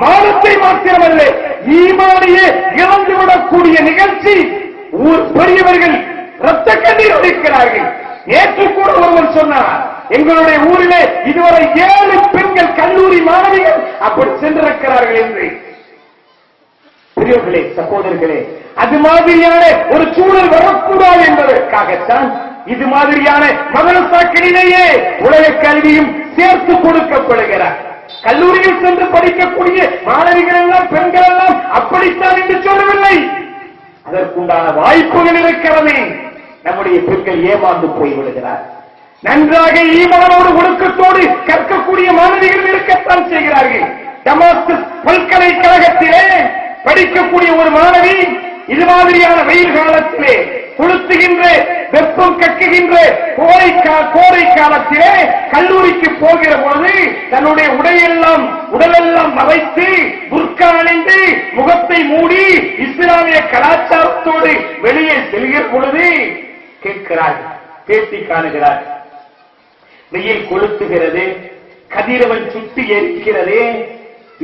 மானத்தை மாத்திரமல்ல, ஈமானியே இழந்துவிடக்கூடிய நிகழ்ச்சி ஊர் பெரியவர்கள் ரத்த கண்ணீர் வடிக்கிறார்கள். நேற்று கூட ஒருவர் சொன்னார், எங்களுடைய ஊரிலே இதுவரை 7 பெண்கள் கல்லூரி மாணவிகள் அப்படி சென்றிருக்கிறார்கள் என்று. பெரியவர்களே, சகோதரர்களே, அது மாதிரியான ஒரு சூழல் வரக்கூடாது என்பதற்காகத்தான் இது மாதிரியான மதரசாக்களிலேயே உலக கல்வியும் சேர்த்து கொடுக்கப்படுகிறார். கல்லூரியில் சென்று படிக்கக்கூடிய மாணவிகள் எல்லாம் பெண்கள் எல்லாம் அப்படித்தான் என்று சொல்லவில்லை. அதற்குண்டான வாய்ப்புகள் இருக்கிறது. நம்முடைய பெண்கள் ஏமாந்து போய்விடுகிறார். நன்றாக ஈமானோடு ஒழுக்கத்தோடு கற்கக்கூடிய மாணவிகள் இருக்கத்தான் செய்கிறார்கள். டமாஸ்கஸ் பல்கலைக்கழகத்திலே படிக்கக்கூடிய ஒரு மாணவி இது மாதிரியான வெயில் காலத்திலே கொளுத்துகின்ற வெப்பம் கக்குகின்ற கோடை காலத்திலே கல்லூரிக்கு போகிற பொழுது தன்னுடைய உடலெல்லாம் மறைத்து புர்கா அணிந்து முகத்தை மூடி இஸ்லாமிய கலாச்சாரத்தோடு வெளியே செல்கிற பொழுது கேட்கிறார், பேட்டி காணுகிறார். வெயில் கொளுத்துகிறது, கதிரவன் சுட்டி எரிக்கிறது.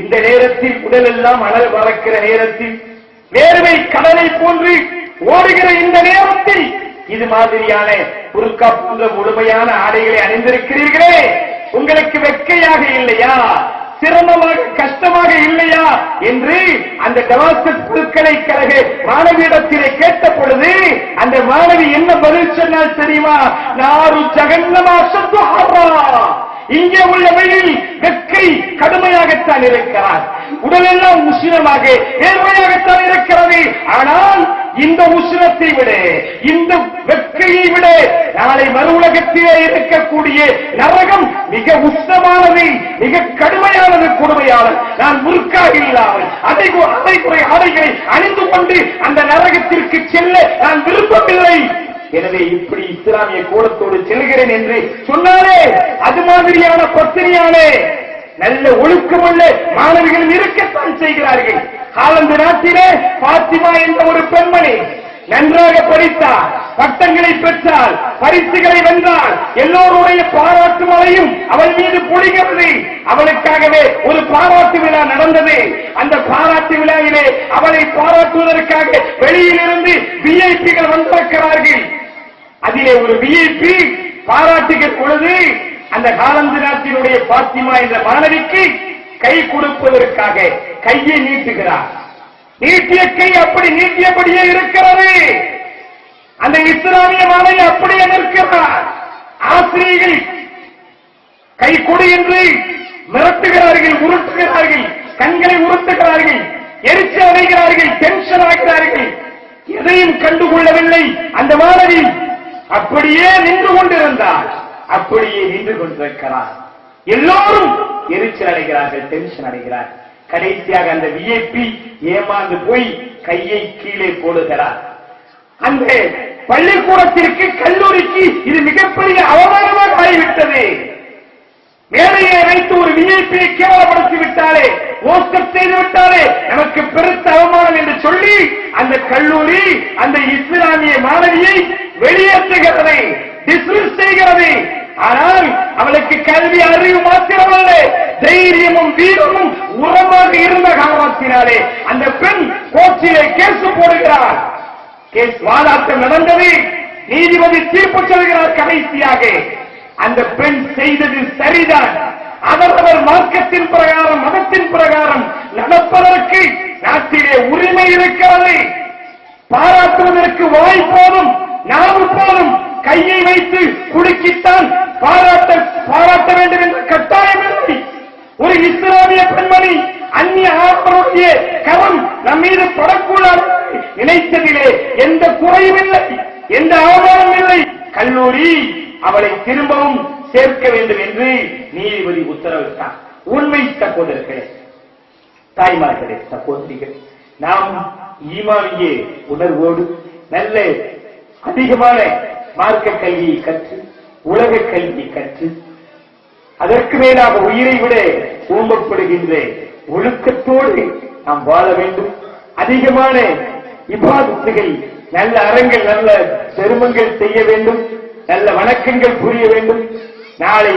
இந்த நேரத்தில் உடலெல்லாம் அனல் பறக்கிற நேரத்தில், வேர்வை கடலை போன்று ஓடுகிற இந்த நேரத்தில் இது மாதிரியான புர்கா போன்ற முழுமையான ஆடைகளை அணிந்திருக்கிறீர்களே, உங்களுக்கு வெட்கையாக இல்லையா, சிரமமாக கஷ்டமாக இல்லையா என்று அந்த டமாஸ்கஸ் பல்கலைக்கழக மாணவியிடத்திலே கேட்ட பொழுது அந்த மாணவி என்ன பதில் சொன்னால் தெரியுமா? நாரு ஜகன்னமா சத்துஹரா, இங்கே உள்ள வெயில் வெக்கை கடுமையாகத்தான் இருக்கிறார், உடலெல்லாம் உஷ்ணமாக நேர்மையாகத்தான் இருக்கிறது. ஆனால் இந்த உஷ்ணத்தை விட, இந்த வெக்கையை விட நாளை மறு உலகத்திலே இருக்கக்கூடிய நரகம் மிக உஷ்ணமானது, மிக கடுமையானது, கொடுமையானது. நான் முற்காக இல்லாமல் அதை ஆடைகளை அணிந்து கொண்டு அந்த நரகத்திற்கு செல்ல நான் விருப்பமில்லை. எனவே இப்படி இஸ்லாமிய கோலத்தோடு செல்கிறேன் என்று சொன்னாலே அது மாதிரியான பத்திரியானே நல்ல ஒழுக்கமுள்ள மாணவிகள் இருக்கத்தான் செய்கிறார்கள். ஹாலந்து நாட்டிலே பாத்திமா என்ற ஒரு பெண்மணி நன்றாக படித்தார், பட்டங்களை பெற்றால், பரிசுகளை வென்றால், எல்லோருடைய பாராட்டு மழையும் அவள் மீது பொழிகிறது. அவளுக்காகவே ஒரு பாராட்டு விழா நடந்தது. அந்த பாராட்டு விழாவிலே அவளை பாராட்டுவதற்காக வெளியிலிருந்து விஐபிகள் வந்திருக்கிறார்கள். அதிலே ஒரு விஐபி பாராட்டுகிற பொழுது அந்த ஹாலந்து நாட்டினுடைய பாத்திமா என்ற மாணவிக்கு கை கொடுப்பதற்காக கையை நீட்டுகிறார். நீட்டிய கை அப்படி நீட்டியபடியே இருக்கிறது. அந்த இஸ்லாமிய மாணவி அப்படியே நிற்கிறார். ஆசிரியர்கள் கை கொடு என்று மிரட்டுகிறார்கள், உருட்டுகிறார்கள், கண்களை உருட்டுகிறார்கள், எரிச்சல் அடைகிறார்கள், டென்ஷன் ஆகிறார்கள். எதையும் கண்டுகொள்ளவில்லை அந்த மாணவி. அப்படியே நின்று கொண்டிருந்தார், அப்படியே நின்று கொண்டிருக்கிறார். எல்லோரும் எரிச்சல் அடைகிறார்கள், டென்ஷன் அடைகிறார்கள். கடைசியாக அந்த விஐபி ஏமாந்து போய் கையை கீழே போடுகிறார். அந்த பள்ளிக்கூடத்திற்கு, கல்லூரிக்கு இது மிகப்பெரிய அவமானமாக ஆகிவிட்டது. மேலையை வைத்து ஒரு விஐபியை கேவலப்படுத்தி விட்டாலே, மோசம் செய்து விட்டாலே நமக்கு பெருத்த அவமானம் என்று சொல்லி அந்த கல்லூரி அந்த இஸ்லாமிய மாணவியை வெளியேற்றுகிறது, டிஸ்மிஸ் செய்கிறது. ஆனால் அவளுக்கு கல்வி அறிவு மாத்திரமல்ல, தைரியமும் வீரமும் உரமாக இருந்த காரணத்தினாலே அந்த பெண் கோர்ட்டிலே கேஸ் போடுகிறார். கேஸ் வாதாட்டம் நடந்தது. நீதிபதி தீர்ப்பு சொல்கிறார். கடைசியாக அந்த பெண் செய்தது சரிதான், அவரவர் மார்க்கத்தின் பிரகாரம், மதத்தின் பிரகாரம் நடப்பதற்கு நாட்டிலே உரிமை இருக்கிறது. பாராட்டுவதற்கு வாய் போதும், நாவு போதும். கையை வைத்து குலுக்கித்தான் பாராட்ட வேண்டும் என்ற கட்டாயம் இல்லை. ஒரு இஸ்லாமிய பெண்மணி அந்நிய ஆண்களுடைய கவனம் நம் மீது படக்கூடாது நினைத்ததிலே எந்த குறையும் இல்லை, எந்த அவமானம் இல்லை. கல்லூரி அவளை திரும்பவும் சேர்க்க வேண்டும் என்று நீதிபதி உத்தரவிட்டார். உண்மை சகோதரர்களே, தாய்மார்களே, சகோதரிகள், நாம் ஈமானிய உணர்வோடு நல்ல அதிகமான மார்க்க கல்வியை கற்று உலக கல்வியை கற்று அதற்கு மேலாக உயிரை விட ஊம்பப்படுகின்ற ஒழுக்கத்தோடு நாம் வாழ வேண்டும். அதிகமான இபாதத்துகள், நல்ல அறங்கள், நல்ல செருமங்கள் செய்ய வேண்டும், நல்ல வணக்கங்கள் புரிய வேண்டும். நாளை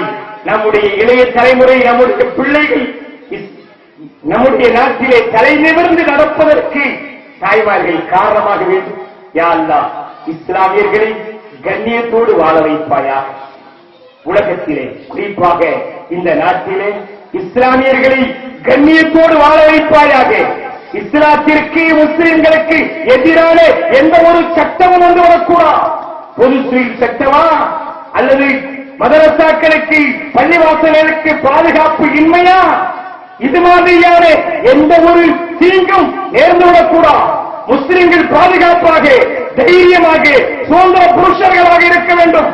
நம்முடைய இளைய தலைமுறை, நம்முடைய பிள்ளைகள் நம்முடைய நாட்டிலே தலை நிமிர்ந்து நடப்பதற்கு தாய்மார்கள் காரணமாக வேண்டும். யா அல்லாஹ், இஸ்லாமியர்களை கண்ணியத்தோடு வாழ வைப்பாயா. உலகத்திலே குறிப்பாக இந்த நாட்டிலே இஸ்லாமியர்களை கண்ணியத்தோடு வாழ வைப்பாயாக. இஸ்லாத்திற்கு முஸ்லிம்களுக்கு எதிரான எந்த ஒரு சட்டமும் வந்து வரக்கூடாது. பொது சிவில் சட்டமா அல்லது மதரசாக்களுக்கு பள்ளிவாசல்களுக்கு பாதுகாப்பு இன்மையா, இது மாதிரியான எந்த ஒரு தீங்கும் நேர்ந்துவிடக்கூடாது. முஸ்லிம்கள் பாதுகாப்பாக, தைரியமாக, சுதந்திர புருஷர்களாக இருக்க வேண்டும்.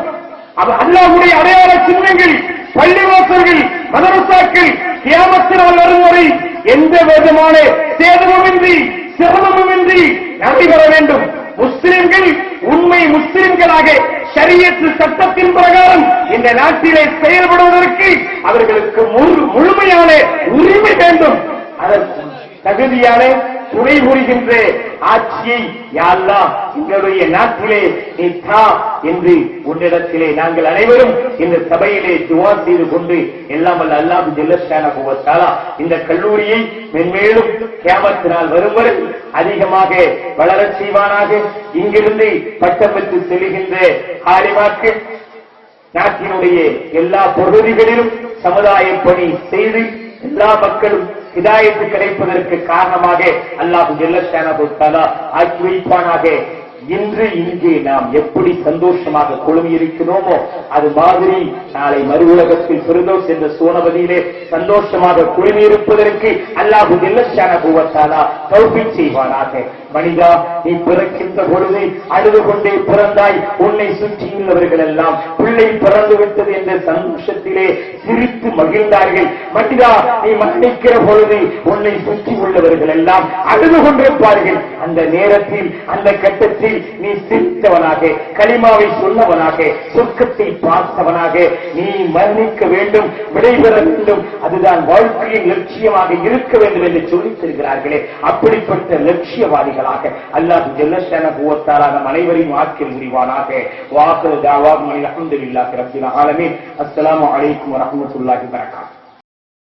அல்லாஹ்வுடைய அடையாள சின்னங்கள், பள்ளிவாசல்கள், மதரசாக்கள் கியாமத் நாள் வரும் வரை எந்த விதமான சேதமுமின்றி சிரமமுமின்றி நடைபெற வேண்டும். முஸ்லிம்கள் உண்மை முஸ்லிம்களாக ஷரியத் சட்டத்தின் பிரகாரம் இந்த நாட்டிலே செயல்படுவதற்கு அவர்களுக்கு முழுமையான உரிமை வேண்டும். அதற்கு தகுதியான துணை புரிகின்ற ஆட்சியை யா அல்லாஹ் எங்களுடைய நாட்டிலே நீ தா என்று உன்னிடத்திலே நாங்கள் அனைவரும் இந்த சபையிலே துஆ செய்து கொண்டு எல்லாம் வல்ல அல்லாஹ் ஜல்லஷானஹு வ தஆலா இந்த கல்லூரியை மென்மேலும் கியாமத் நாள் வரும் வரை அதிகமாக வளரச் செய்வானாக. இங்கிருந்து பட்டம் பெற்று செல்கின்ற ஆலிமாக்கள் நாட்டினுடைய எல்லா பகுதிகளிலும் சமுதாய பணி செய்து எல்லா மக்களும் ஹிதாயத்து கிடைப்பதற்கு காரணமாக அல்லாஹ் ஜல்லஷானஹு வ தஆலா ஆக்கி வைப்பானாக. இன்று இங்கே நாம் எப்படி சந்தோஷமாக குழுமி இருக்கிறோமோ அது மாதிரி நாளை மறு உலகத்தில் ஃபிர்தௌஸ் என்ற சோனபதியிலே சந்தோஷமாக குழுமி இருப்பதற்கு அல்லாஹ் ஜல்லஷானஹு வ தஆலா தௌஃபீக் செய்வானாக. மனிதா, நீ பிறக்கின்ற பொழுது அழுது கொண்டே பிறந்தாய். உன்னை சுற்றியுள்ளவர்கள் எல்லாம் பிள்ளை பிறந்து விட்டது என்ற சந்தோஷத்திலே சிரித்து மகிழ்ந்தார்கள். மனிதா, நீ மரணிக்கிற பொழுது உன்னை சுற்றி உள்ளவர்கள் எல்லாம் அழுது கொண்டிருப்பார்கள். அந்த நேரத்தில், அந்த கட்டத்தில் நீ சிரித்தவனாக, கலிமாவை சொன்னவனாக, சொர்க்கத்தை பார்த்தவனாக நீ மரணிக்க வேண்டும், விடைபெற வேண்டும். அதுதான் வாழ்க்கையின் லட்சியமாக இருக்க வேண்டும் என்று சொல்லித் தருகிறார்களே. அப்படிப்பட்ட லட்சியவாதிகள் அல்லாஹ் ஜல்லஷானஹு வ தஆலா நம் அனைவரையும் ஆக்கில் புரிவானாக. வாஹிரு தஅவானா அல்ஹம்துலில்லாஹி ரப்பில் ஆலமீன். அஸ்ஸலாமு அலைக்கும் வ ரஹ்மத்துல்லாஹி வ பரகாத்துஹு.